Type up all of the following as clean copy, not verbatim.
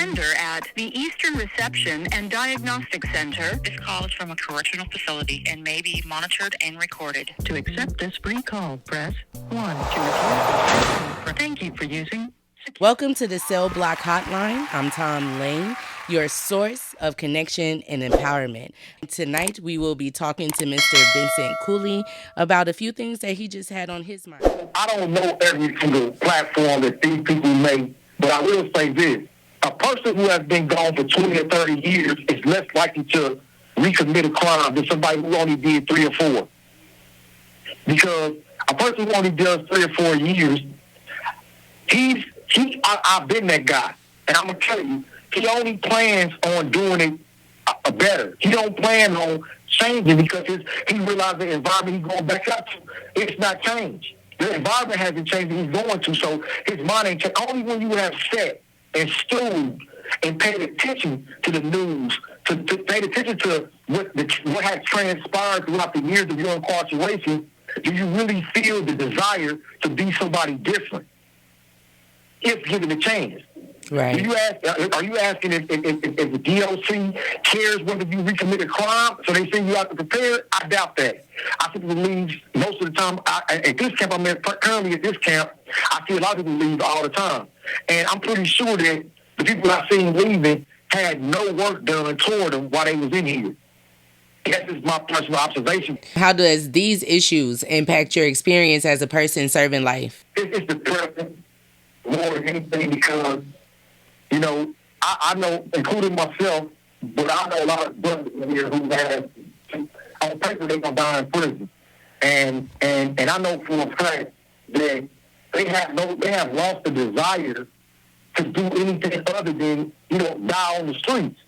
Offender at the Eastern Reception and Diagnostic Center. This call is from a correctional facility and may be monitored and recorded. To accept this free call, press 1. To refuse this thank you for using. Welcome to the Cell Block Hotline. I'm Tom Lane, your source of connection and empowerment. Tonight, we will be talking to Mr. Vincent Cooley about a few things that he just had on his mind. I don't know every single platform that these people make, but I will say this. A person who has been gone for 20 or 30 years is less likely to recommit a crime than somebody who only did 3 or 4. Because a person who only does 3 or 4 years, I've been that guy. And I'm going to tell you, he only plans on doing it better. He don't plan on changing because he realized the environment he's going back up to, it's not changed. The environment hasn't changed, he's going to, so his mind ain't changed. Only when you have sat and stewed and paid attention to the news, to paid attention to what has transpired throughout the years of your incarceration, do you really feel the desire to be somebody different if given a chance? Right. Are you asking if the DOC cares whether you recommit a crime, so they send you out to prepare? I doubt that. I think people leave most of the time. At this camp, currently at this camp, I see a lot of people leave all the time. And I'm pretty sure that the people I've seen leaving had no work done toward them while they was in here. That's just my personal observation. How does these issues impact your experience as a person serving life? It's depressing more than anything because, you know, I know, including myself, but I know a lot of brothers in here who have, on paper, they're going to die in prison. And I know for a fact that they have lost the desire to do anything other than, you know, die on the streets.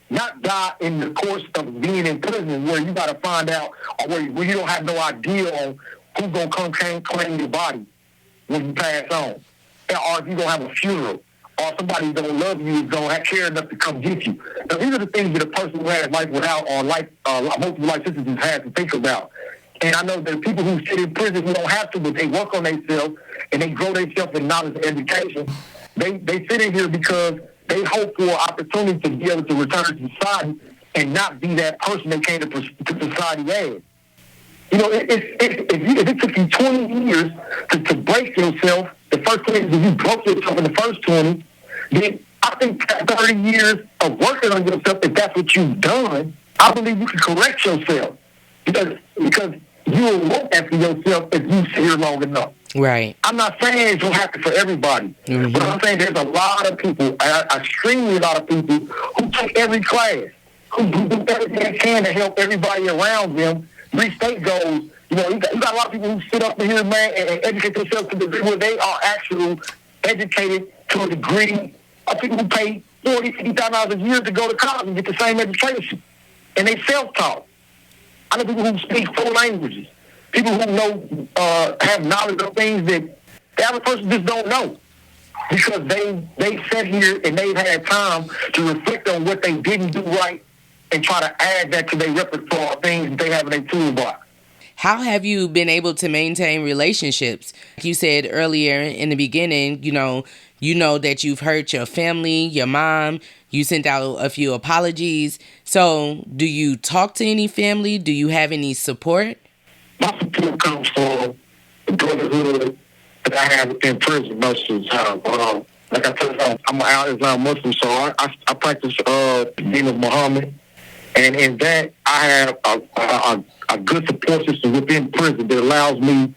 Not die in the course of being in prison where you got to find out, or where you don't have no idea on who's going to come claim your body when you pass on. Or if you're going to have a funeral. Or somebody going to love you is going to care enough to come get you. Now, these are the things that a person who has life without or multiple life sentences has to think about. And I know that people who sit in prison who don't have to, but they work on themselves and they grow themselves in knowledge and education. They sit in here because they hope for an opportunity to be able to return to society and not be that person they came to society as. You know, if it took you 20 years to break yourself, the first 20 years, if you broke yourself in the first 20, then I think 30 years of working on yourself, if that's what you've done, I believe you can correct yourself. Because you will look after yourself if you sit here long enough. Right. I'm not saying it's going to happen for everybody, but I'm saying there's a lot of people, extremely a lot of people, who take every class, who do everything they can to help everybody around them reach state goals. You know, you got a lot of people who sit up in here, man, and educate themselves to the degree where they are actually educated to a degree of people who pay $40,000, $50,000 a year to go to college and get the same education. And they self-taught. I know people who speak 4 languages. People who know, have knowledge of things that the average person just don't know. Because they sat here and they've had time to reflect on what they didn't do right and try to add that to their repertoire of things that they have in their toolbox. How have you been able to maintain relationships? You said earlier in the beginning, you know that you've hurt your family, your mom. You sent out a few apologies. So do you talk to any family? Do you have any support? My support comes from the brotherhood that I have in prison most of the time. Like I said, I'm an out-Islam Muslim, so I practice being of Muhammad. And in that, I have a good support system within prison that allows me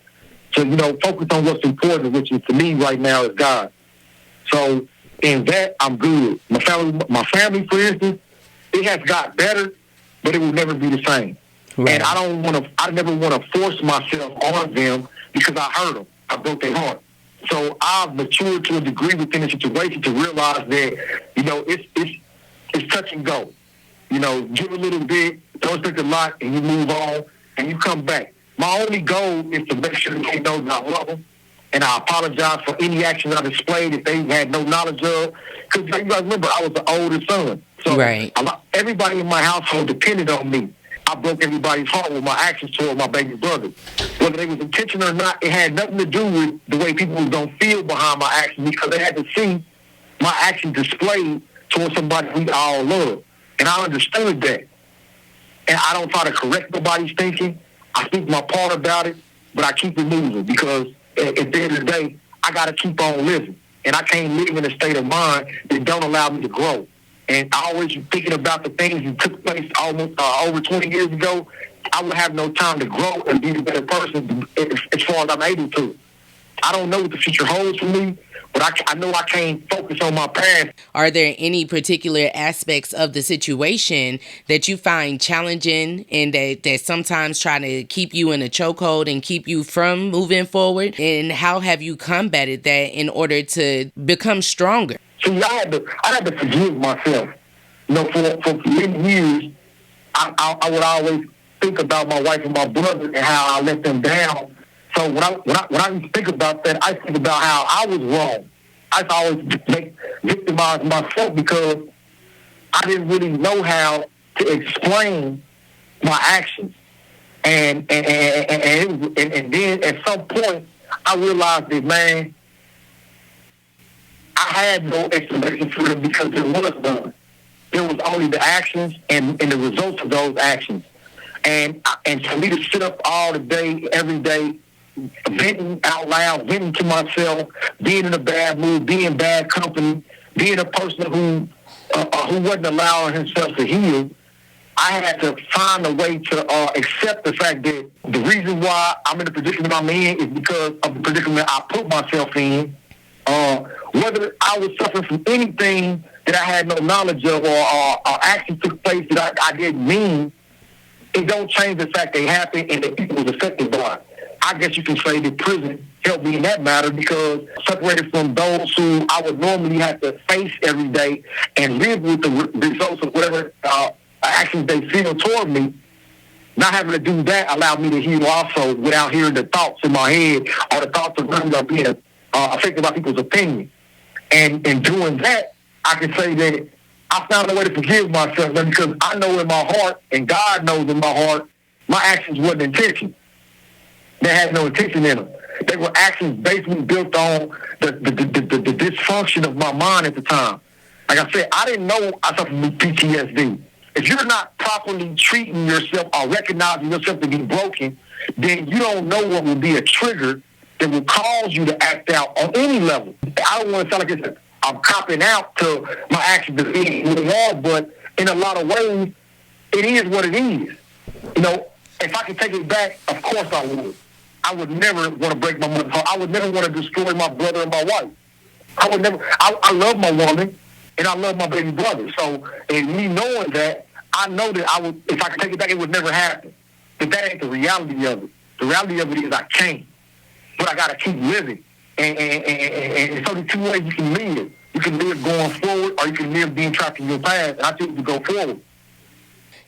to, you know, focus on what's important, which is to me right now is God. So in that, I'm good. My family, for instance, it has got better, but it will never be the same. Right. And I never want to force myself on them because I hurt them. I broke their heart. So I've matured to a degree within the situation to realize that, you know, it's touch and go. You know, give a little bit, don't expect a lot, and you move on, and you come back. My only goal is to make sure they know that I love them, and I apologize for any actions I displayed if they had no knowledge of. Because you guys remember, I was the oldest son. So right. Everybody in my household depended on me. I broke everybody's heart with my actions toward my baby brother. Whether they was intentional or not, it had nothing to do with the way people was going to feel behind my actions because they had to see my actions displayed towards somebody we all love. And I understood that. And I don't try to correct nobody's thinking. I speak my part about it, but I keep it moving because at the end of the day, I got to keep on living. And I can't live in a state of mind that don't allow me to grow. And I always thinking about the things that took place almost over 20 years ago. I would have no time to grow and be a better person as far as I'm able to. I don't know what the future holds for me, but I know I can't focus on my past. Are there any particular aspects of the situation that you find challenging and that sometimes try to keep you in a chokehold and keep you from moving forward? And how have you combated that in order to become stronger? See, I had to forgive myself. You know, for many years, I would always think about my wife and my brother and how I let them down. So when I think about that, I think about how I was wrong. I always victimize myself because I didn't really know how to explain my actions. And then at some point, I realized that, man, I had no explanation for it because it was done. There was only the actions and the results of those actions. And for me to sit up all the day, every day, venting out loud, venting to myself, being in a bad mood, being in bad company, being a person who wasn't allowing himself to heal, I had to find a way to accept the fact that the reason why I'm in the predicament I'm in is because of the predicament I put myself in. Whether I was suffering from anything that I had no knowledge of or actions took place that I didn't mean, it don't change the fact they happened and that people was affected by it. I guess you can say that prison helped me in that matter because separated from those who I would normally have to face every day and live with the results of whatever actions they feel toward me, not having to do that allowed me to heal also without hearing the thoughts in my head or the thoughts of really being affected by people's opinion. And in doing that, I can say that I found a way to forgive myself because I know in my heart, and God knows in my heart, my actions wasn't intentional. They had no intention in them. They were actions basically built on the dysfunction of my mind at the time. Like I said, I didn't know I suffered from PTSD. If you're not properly treating yourself or recognizing yourself to be broken, then you don't know what will be a trigger that will cause you to act out on any level. I don't want to sound like I'm copping out to my actions of being who they are, but in a lot of ways, it is what it is. You know, if I could take it back, of course I would. I would never want to break my mother's heart. I would never want to destroy my brother and my wife. I would never. I love my woman, and I love my baby brother. So, and me knowing that, I know that I would. If I could take it back, it would never happen. But that ain't the reality of it. The reality of it is I can't. But I got to keep living. And it's only two ways you can live. You can live going forward, or you can live being trapped in your past. And I choose to go forward.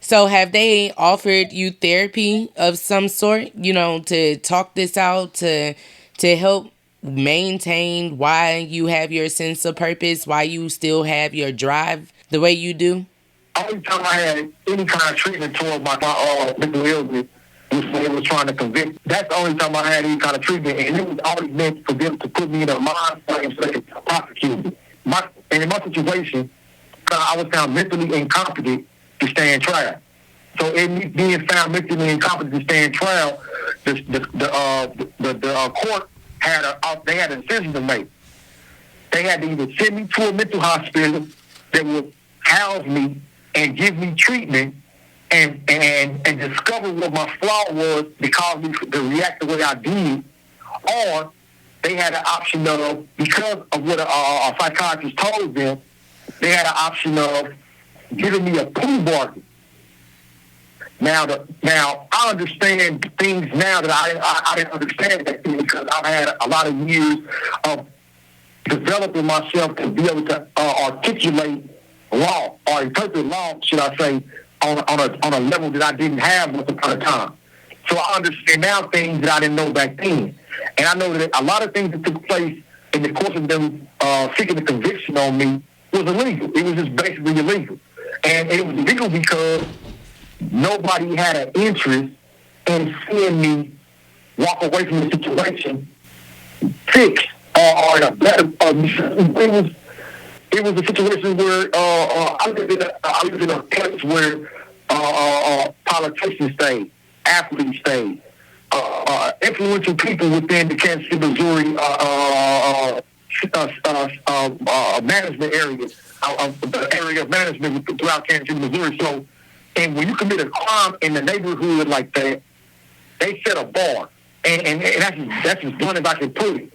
So have they offered you therapy of some sort, you know, to talk this out, to help maintain why you have your sense of purpose, why you still have your drive the way you do? Only time I had any kind of treatment toward my mental illness was when they were trying to convict. That's the only time I had any kind of treatment, and it was always meant for them to put me in a mind frame so they could prosecute me. And in my situation, I was found mentally incompetent to stand trial. So in me being found mentally incompetent to stand trial, the court had a decision to make. They had to either send me to a mental hospital that would house me and give me treatment and discover what my flaw was that caused me to react the way I did, or they had an option of, because of what a psychiatrist told them, they had an option of giving me a plea bargain. Now I understand things now that I didn't understand that thing because I've had a lot of years of developing myself to be able to articulate law or interpret law, should I say, on a level that I didn't have once upon a time. So I understand now things that I didn't know back then. And I know that a lot of things that took place in the course of them seeking a conviction on me was illegal. It was just basically illegal. And it was illegal because nobody had an interest in seeing me walk away from the situation fixed or in a better. it was a situation where I lived in a place where politicians stayed, athletes stayed, influential people within the Kansas City, Missouri management area, the area of management throughout Kansas City, Missouri. So, and when you commit a crime in the neighborhood like that, they set a bar, and that's as blunt as I can put it.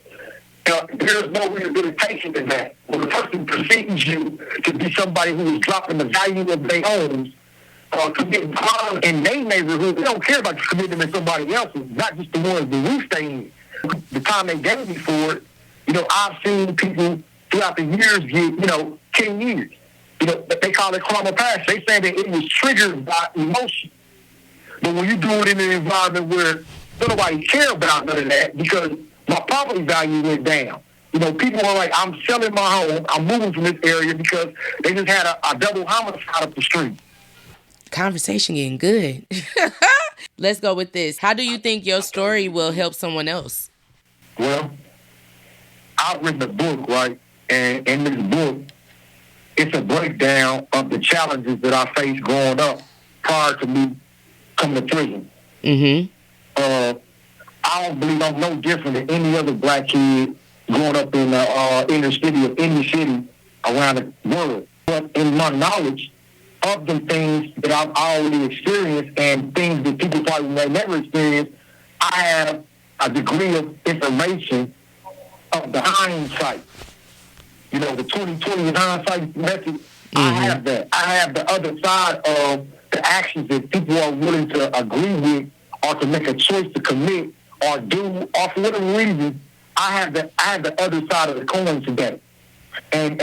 There's no rehabilitation in that. When a person perceives you to be somebody who is dropping the value of their homes, committing crime in their neighborhood, they don't care about you committing them in somebody else's, not just the ones that we stay in. The time they gave me for it, I've seen people throughout the years get, 10 years. They call it crime of passion. They say that it was triggered by emotion. But when you do it in an environment where nobody care about none of that, because my property value went down. People are like, I'm selling my home, I'm moving from this area because they just had a double homicide up the street. Conversation getting good. Let's go with this. How do you think your story will help someone else? Well, I've written a book, right? And in this book, it's a breakdown of the challenges that I faced growing up prior to me coming to prison. Mm-hmm. I don't believe I'm no different than any other black kid growing up in the inner city of any city around the world. But in my knowledge of the things that I've already experienced and things that people probably may never experience, I have a degree of information of the hindsight. The 20/20 hindsight method, mm-hmm. I have that. I have the other side of the actions that people are willing to agree with or to make a choice to commit or do, or for whatever reason, I have the other side of the coin today. And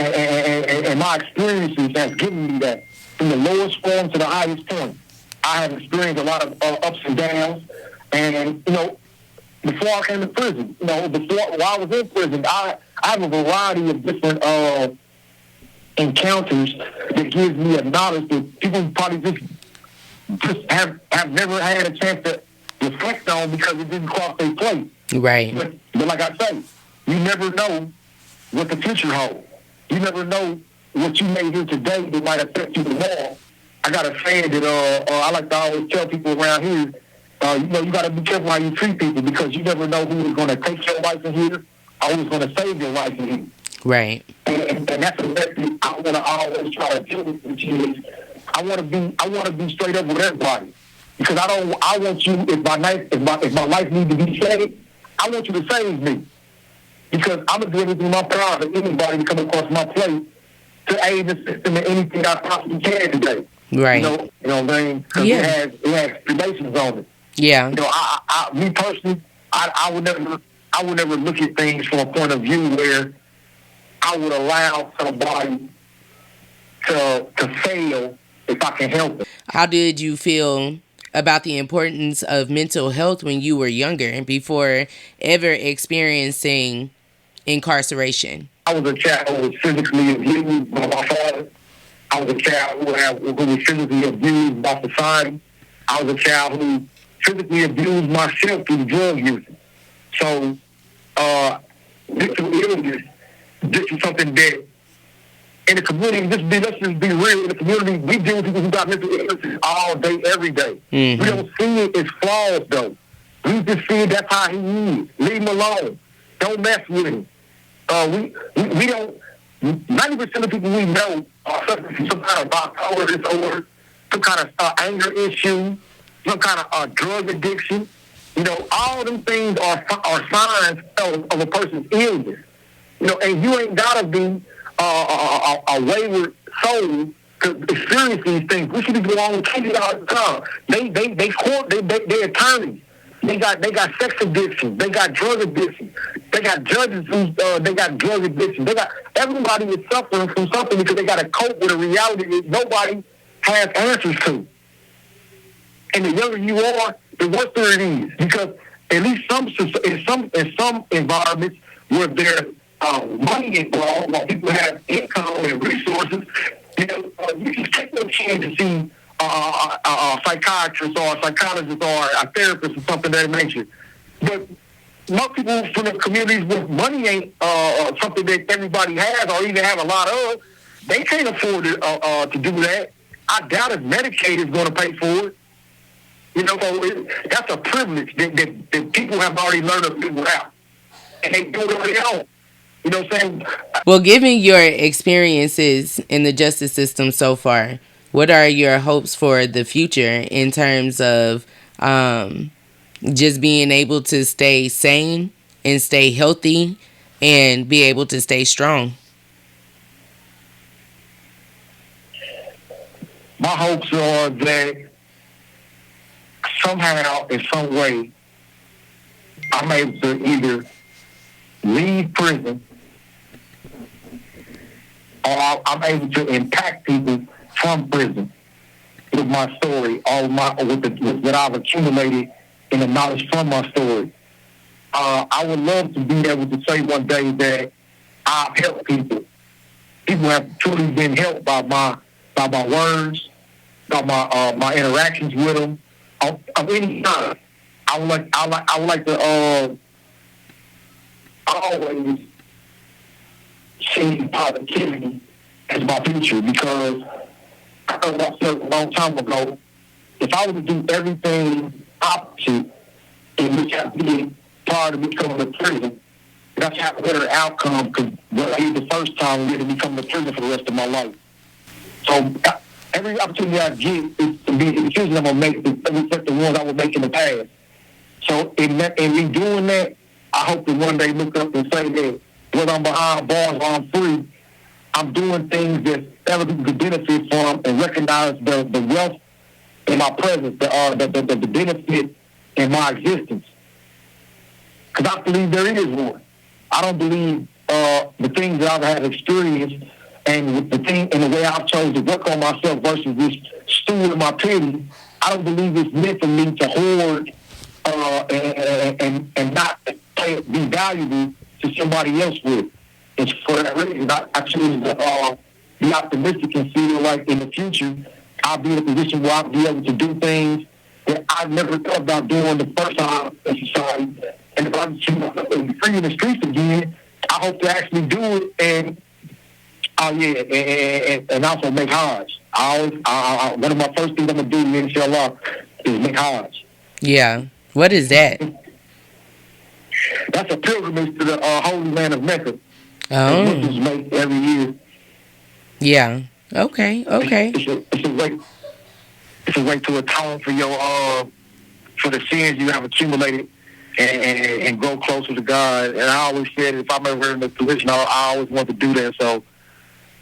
my experiences has given me that. From the lowest form to the highest point, I have experienced a lot of ups and downs. And, before I came to prison, while I was in prison, I have a variety of different encounters that gives me a knowledge that people probably just have never had a chance to reflect on because it didn't cross their plate. Right. But like I say, you never know what the future holds. You never know what you may hear today that might affect you tomorrow. I got a saying that I like to always tell people around here, you got to be careful how you treat people because you never know who is going to take your life in here or who's going to save your life in here. Right. And that's a message I want to always try to deal with, which is I want to be straight up with everybody. Because I want you, if my life needs to be saved, I want you to save me. Because I'm going to do everything in my power for anybody to come across my plate to aid the system in anything I possibly can today. Right. You know what I mean? Because it has relations on it. Yeah. Me personally, I would never look at things from a point of view where I would allow somebody to fail if I can help it. How did you feel about the importance of mental health when you were younger and before ever experiencing incarceration? I was a child who was physically abused by my father. I was a child who was physically abused by society. I was a child who physically abused myself through drug use. So, mental illness, this is something that in the community, let's just be real, in the community, we deal with people who got mental illnesses all day, every day. Mm-hmm. We don't see it as flaws, though. We just see that's how he is. Leave him alone. Don't mess with him. We don't, 90% of people we know are suffering from some kind of bipolar disorder, some kind of anger issue, some kind of drug addiction. All them things are signs of a person's illness. And you ain't gotta be a wayward soul to experience these things. We should be going on cases all the time. They court, they attorneys. They got sex addiction. They got drug addiction. They got judges who they got drug addiction. Everybody is suffering from something because they got to cope with a reality that nobody has answers to. And the younger you are, the worse it is. Because at least in some environments where there's money involved, while people have income and resources, you can take no chance to see a psychiatrist or a psychologist or a therapist or something of that nature. But most people from the communities with money ain't something that everybody has or even have a lot of. They can't afford to do that. I doubt if Medicaid is going to pay for it. So that's a privilege that people have already learned to live without. And they do it on their own. You know what I'm saying? Well, given your experiences in the justice system so far, what are your hopes for the future in terms of just being able to stay sane and stay healthy and be able to stay strong? My hopes are that somehow, in some way, I'm able to either leave prison or I'm able to impact people from prison with my story, with what I've accumulated in the knowledge from my story. I would love to be able to say one day that I've helped people. People have truly been helped by my words, by my interactions with them of any kind. I would like to always see positivity as my future, because I heard myself a long time ago, if I were to do everything opposite in which I did prior to becoming a prison, that's have a better outcome, because what I did the first time was to become a prison for the rest of my life. So every opportunity I get is to be the decision I'm going to make to reflect the ones I was making in the past. So in me doing that, I hope to one day look up and say that whether I'm behind bars or I'm free, I'm doing things that other people could benefit from and recognize the wealth in my presence, the benefit in my existence. Because I believe there is one. I don't believe the things that I've had experienced and the way I've chosen to work on myself versus this stool in my pity, I don't believe it's meant for me to hoard and not be valuable to somebody else with. It's for that reason I choose to be optimistic and feel like in the future I'll be in a position where I'll be able to do things that I never thought about doing the first time in society. And if I'm free in the streets again, I hope to actually do it and also make Hajj. One of my first things I'm going to do, inshallah, is make Hajj. Yeah. What is that? That's a pilgrimage to the holy land of Mecca. Oh. That Muslims make every year. Yeah. Okay. It's a way to atone for for the sins you have accumulated and grow closer to God. And I always said if I'm ever in this position, I always want to do that. So,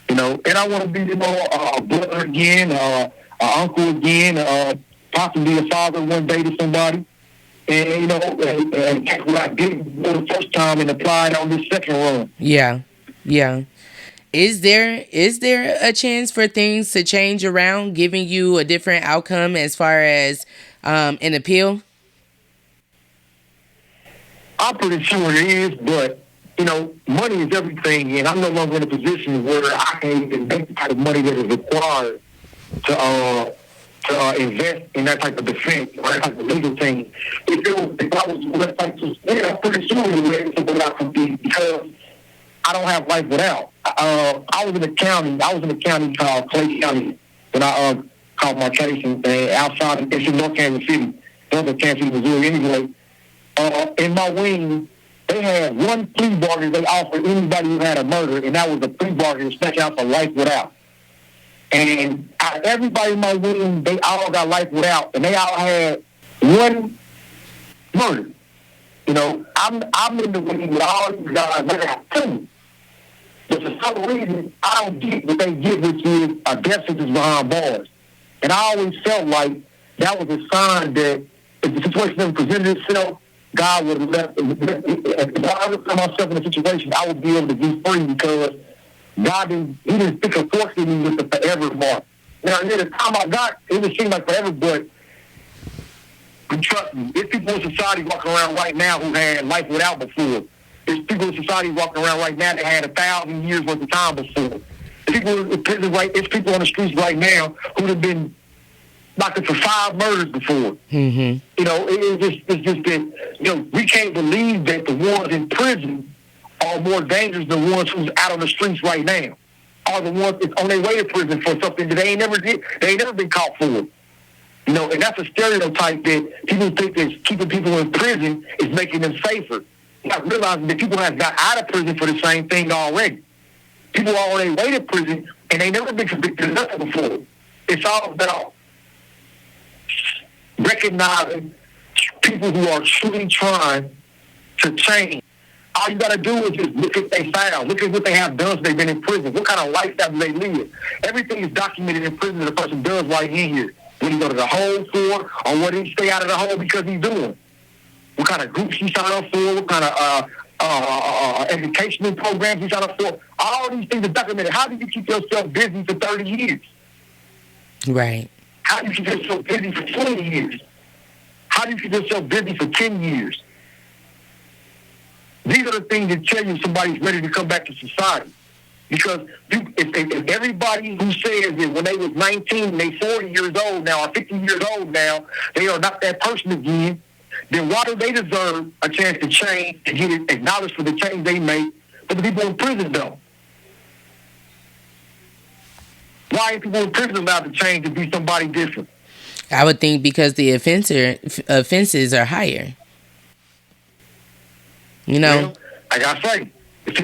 and I want to be, a brother again, an uncle again, possibly a father one day to somebody. And that's what I did for the first time and applied on this second run. Yeah. Is there a chance for things to change around, giving you a different outcome as far as an appeal? I'm pretty sure it is, but money is everything, and I'm no longer in a position where I can even make the type of money that is required to invest in that type of defense or that type of legal thing. If I was that type of, I'm pretty sure it would be something I could be, because I don't have life without. I was in a county called Clay County when I called my case, and outside it's in North Kansas City, Kansas City, Missouri. Anyway, in my wing, they had one plea bargain they offered anybody who had a murder, and that was a plea bargain to stretch out for life without. And out of everybody in my wing, they all got life without, and they all had one murder. I'm in the wing with all these guys. They got two. But for some reason, I don't get what they get, which is a death sentence behind bars. And I always felt like that was a sign that if the situation never presented itself, God would have left. If I ever put myself in a situation, I would be able to be free, because God didn't stick a fork in me with the forever mark. Now, at the time I got, it would seem like forever, but trust me, there's people in society walking around right now who had life without before. There's people in society walking around right now that had 1,000 years worth of time before. There's people in prison it's people on the streets right now who have been locked up for 5 murders before. Mm-hmm. You know, it's just that, you know, we can't believe that the ones in prison are more dangerous than the ones who's out on the streets right now. Are the ones that's on their way to prison for something that they ain't never been caught for. You know, and that's a stereotype that people think that keeping people in prison is making them safer. Not realizing that people have got out of prison for the same thing already. People are on their way to prison and they never been convicted of nothing before. It's all about recognizing people who are truly trying to change. All you got to do is just look at their file. Look at what they have done since they've been in prison. What kind of lifestyle do they live? Everything is documented in prison that a person does right in here. When he go to the hole for, or what he stay out of the hole because he's doing. What kind of groups he sign up for, what kind of educational programs he sign up for. All these things are documented. How do you keep yourself busy for 30 years? Right. How do you keep yourself busy for 20 years? How do you keep yourself busy for 10 years? These are the things that tell you somebody's ready to come back to society. Because if everybody who says that when they was 19, they 40 years old now, or 50 years old now, they are not that person again, then why do they deserve a chance to change and get it acknowledged for the change they make, but the people in prison don't? Why ain't people in prison allowed to change to be somebody different? I would think because the offenses are higher. You know? Well, like I say, if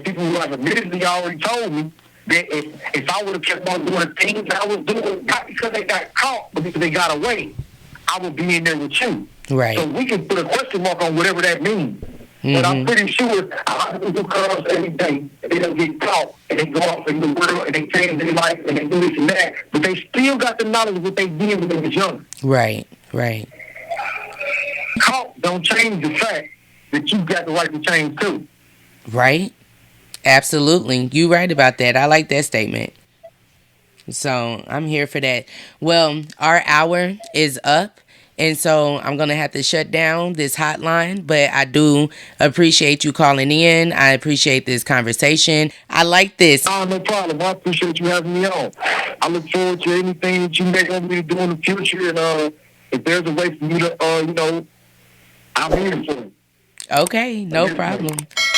people who have admittedly already told me that if I would have kept on doing the things I was doing, not because they got caught, but because they got away, I would be in there with you. Right. So we can put a question mark on whatever that means. Mm-hmm. But I'm pretty sure a lot of people come us every day and they don't get caught and they go off in the world and they change their life and they do this and that, but they still got the knowledge of what they did when they was young. Right, right. Caught don't change the fact that you got the right to change too. Right? Absolutely. You right about that. I like that statement. So I'm here for that. Well, our hour is up. And so I'm going to have to shut down this hotline. But I do appreciate you calling in. I appreciate this conversation. I like this. Oh, no problem. I appreciate you having me on. I look forward to anything that you may want me to do in the future. And if there's a way for you to, I'm here for you. Okay, no problem.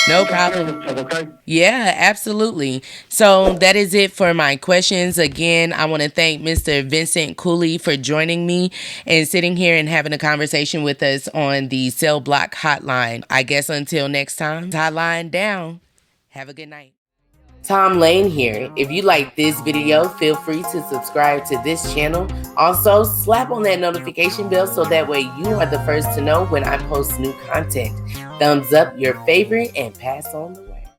No problem. Okay? Yeah, absolutely. So that is it for my questions. Again, I want to thank Mr. Vincent Cooley for joining me and sitting here and having a conversation with us on the Cell Block Hotline. I guess until next time, hotline down. Have a good night. Tom Lane here. If you like this video, feel free to subscribe to this channel. Also, slap on that notification bell so that way you are the first to know when I post new content. Thumbs up your favorite and pass on the word.